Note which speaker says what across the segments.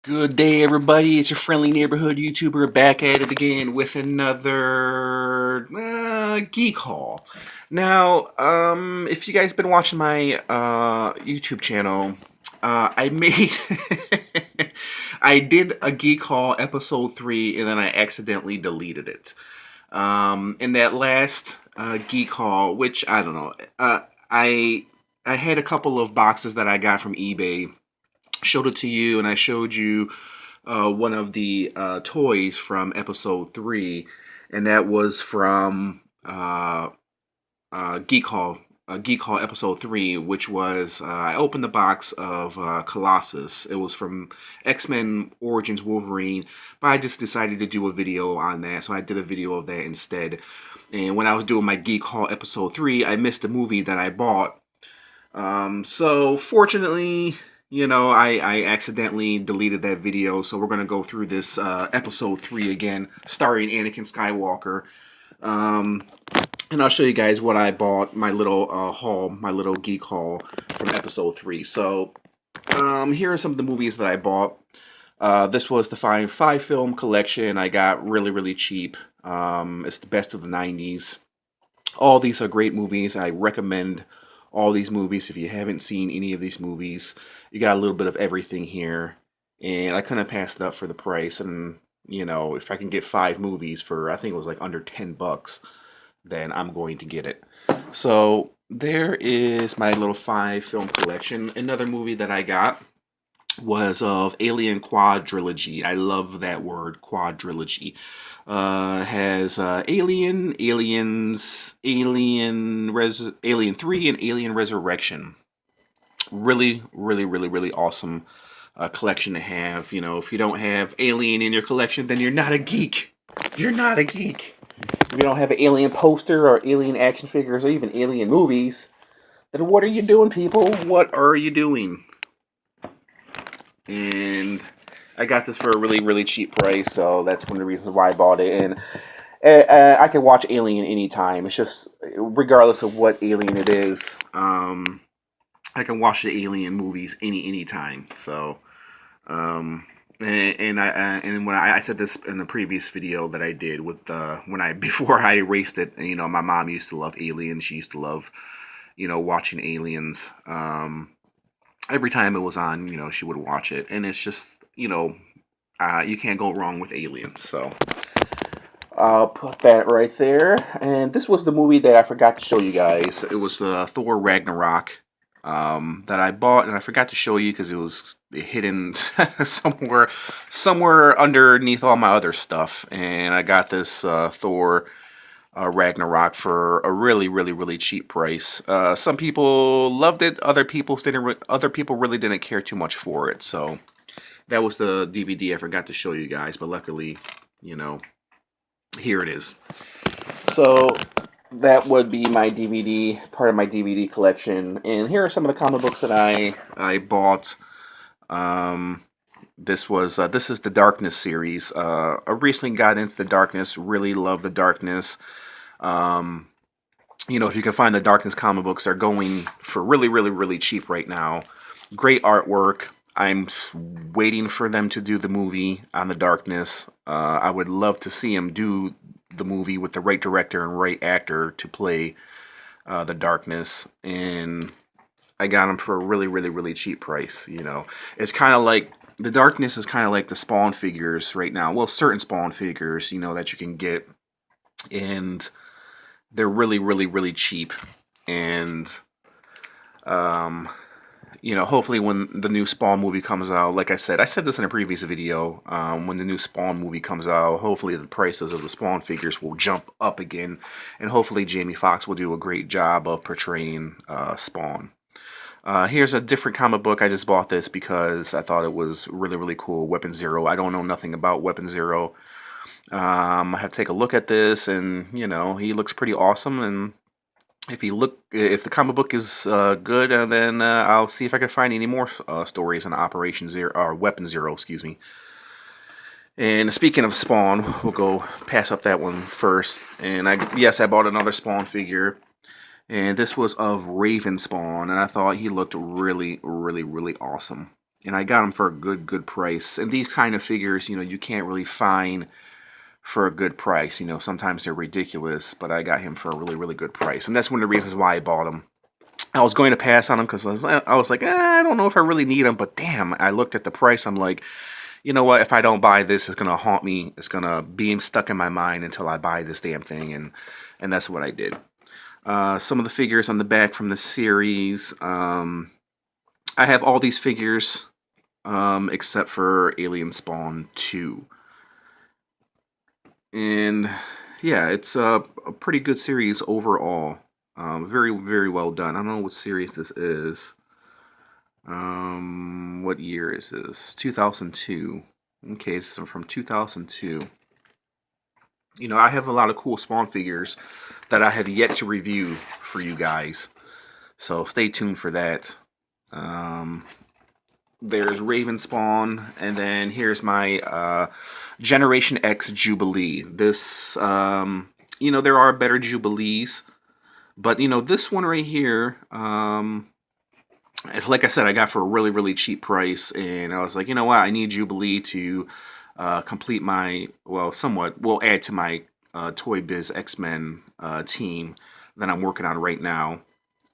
Speaker 1: Good day, everybody. It's your friendly neighborhood YouTuber back at it again with another geek haul. Now, if you guys been watching my YouTube channel, I made I did a geek haul episode 3, and then I accidentally deleted it. In that last geek haul, which I don't know, I had a couple of boxes that I got from eBay. Showed it to you, and I showed you one of the toys from episode 3, and that was from Geek Hall. Geek Hall episode 3, which was I opened the box of Colossus. It was from X-Men Origins Wolverine, but I just decided to do a video on that, so I did a video of that instead. And when I was doing my Geek Hall episode 3, I missed the movie that I bought. So fortunately, I accidentally deleted that video, so we're going to go through this episode 3 again, starring Anakin Skywalker. And I'll show you guys what I bought, my little haul, my little geek haul from episode 3. So, here are some of the movies that I bought. This was the five film collection I got really, really cheap. It's the best of the 90s. All these are great movies. I recommend all these movies. If you haven't seen any of these movies, you got a little bit of everything here. And I couldn't pass it up for the price. And, if I can get 5 movies for, I think it was like under $10, then I'm going to get it. So there is my little 5 film collection. Another movie that I got was of Alien Quadrilogy. I love that word, quadrilogy. Has Alien, Aliens, Alien 3, and Alien Resurrection. Really, really, really, really awesome collection to have. If you don't have Alien in your collection, then you're not a geek. You're not a geek. If you don't have an Alien poster or Alien action figures or even Alien movies, then what are you doing, people? What are you doing? And I got this for a really, really cheap price, so that's one of the reasons why I bought it. And I can watch Alien anytime. It's just, regardless of what Alien it is, I can watch the Alien movies anytime. So, and when I said this in the previous video that I did with before I erased it, my mom used to love Aliens. She used to love, watching Aliens. Every time it was on, she would watch it, and it's just, you can't go wrong with Aliens. So I'll put that right there. And this was the movie that I forgot to show you guys. It was Thor Ragnarok that I bought, and I forgot to show you because it was hidden somewhere underneath all my other stuff. And I got this Thor Ragnarok for a really, really, really cheap price. Some people loved it. Other people didn't. Other people really didn't care too much for it. So that was the DVD I forgot to show you guys. But luckily, here it is. So that would be my DVD, part of my DVD collection. And here are some of the comic books that I bought. This is the Darkness series. I recently got into the Darkness. Really love the Darkness. If you can find the Darkness comic books, they're going for really, really, really cheap right now. Great artwork. I'm waiting for them to do the movie on the Darkness. I would love to see them do the movie with the right director and right actor to play the Darkness. And I got them for a really, really, really cheap price. It's kind of like the Darkness is kind of like the Spawn figures right now. Well, certain Spawn figures, that you can get, and they're really, really, really cheap. And hopefully when the new Spawn movie comes out, like I said this in a previous video, when the new Spawn movie comes out, hopefully the prices of the Spawn figures will jump up again, and hopefully Jamie Foxx will do a great job of portraying Spawn. Here's a different comic book. I just bought this because I thought it was really, really cool. Weapon Zero. I don't know nothing about Weapon Zero. I have to take a look at this, and he looks pretty awesome. And if the comic book is good, then I'll see if I can find any more stories on Operation Zero or Weapon Zero, excuse me. And speaking of Spawn, we'll go pass up that one first. And I bought another Spawn figure. And this was of Raven Spawn, and I thought he looked really, really, really awesome. and I got them for a good price. And these kind of figures, you can't really find for a good price. Sometimes they're ridiculous, but I got him for a really good price, and that's one of the reasons why I bought him. I was going to pass on them because I was like, I don't know if I really need them, but damn, I looked at the price. I'm like, you know what? If I don't buy this, it's gonna haunt me. It's gonna be stuck in my mind until I buy this damn thing, and that's what I did. Some of the figures on the back from the series. I have all these figures except for Alien Spawn 2. And yeah, it's a pretty good series overall. Very well done. I don't know what series this is. What year is this? 2002. Okay, it's from 2002. I have a lot of cool Spawn figures that I have yet to review for you guys. So stay tuned for that. There's Raven Spawn, and then here's my Generation X Jubilee. This, there are better Jubilees, but this one right here, it's like I said, I got for a really cheap price, and I was like, you know what, I need Jubilee to complete my, add to my Toy Biz X-Men team that I'm working on right now.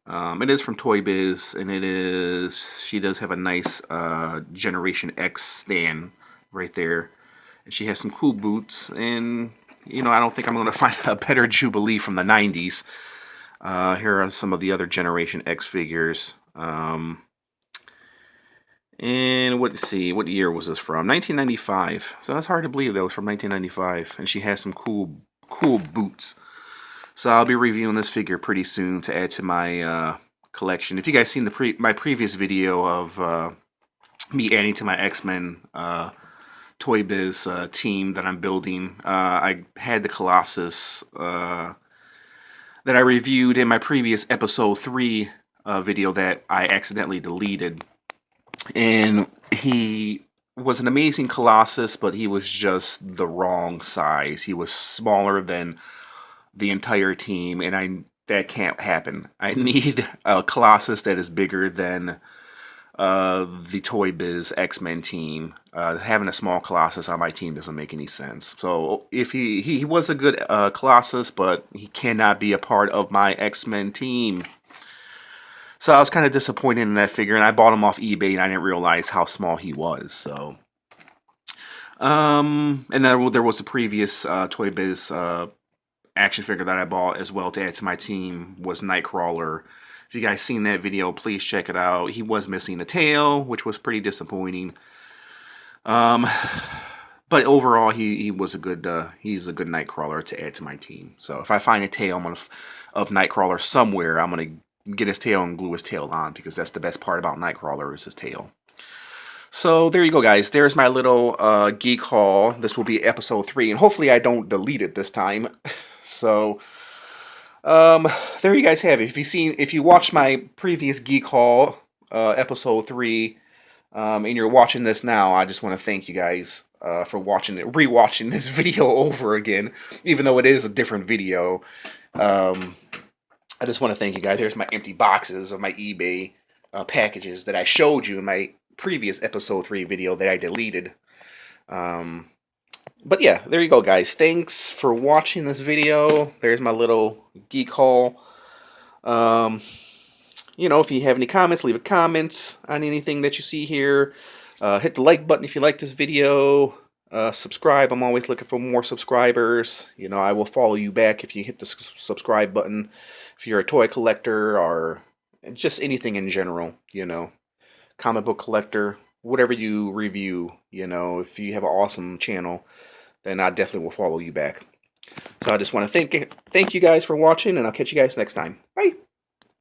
Speaker 1: It is from Toy Biz, and she does have a nice Generation X stand right there. And she has some cool boots, and, I don't think I'm going to find a better Jubilee from the 90s. Here are some of the other Generation X figures. And let's see, what year was this from? 1995. So that's hard to believe that was from 1995. And she has some cool boots. So I'll be reviewing this figure pretty soon to add to my collection. If you guys seen my previous video of me adding to my X-Men Toy Biz team that I'm building, I had the Colossus that I reviewed in my previous episode 3 video that I accidentally deleted. And he was an amazing Colossus, but he was just the wrong size. He was smaller than the entire team, and that can't happen. I need a Colossus that is bigger than the Toy Biz X-Men team. Having a small Colossus on my team doesn't make any sense. So if he was a good Colossus, but he cannot be a part of my X-Men team. So I was kind of disappointed in that figure, and I bought him off eBay, and I didn't realize how small he was. So, and then there was the previous Toy Biz action figure that I bought as well to add to my team was Nightcrawler. If you guys seen that video, please check it out. He was missing a tail, which was pretty disappointing. But overall, he's a good Nightcrawler to add to my team. So if I find a tail of Nightcrawler somewhere, I'm gonna get his tail and glue his tail on, because that's the best part about Nightcrawler is his tail. So there you go, guys. There's my little geek haul. This will be episode 3, and hopefully I don't delete it this time. So there you guys have it. If you watched my previous geek haul, episode 3, and you're watching this now, I just want to thank you guys for rewatching this video over again, even though it is a different video. I just want to thank you guys. There's my empty boxes of my eBay packages that I showed you in my previous episode 3 video that I deleted. But yeah, there you go, guys. Thanks for watching this video. There's my little geek haul. If you have any comments, leave a comment on anything that you see here. Hit the like button if you like this video. Subscribe. I'm always looking for more subscribers. I will follow you back if you hit the subscribe button. If you're a toy collector or just anything in general, comic book collector, whatever you review, if you have an awesome channel, then I definitely will follow you back. So I just want to thank you guys for watching, and I'll catch you guys next time. Bye.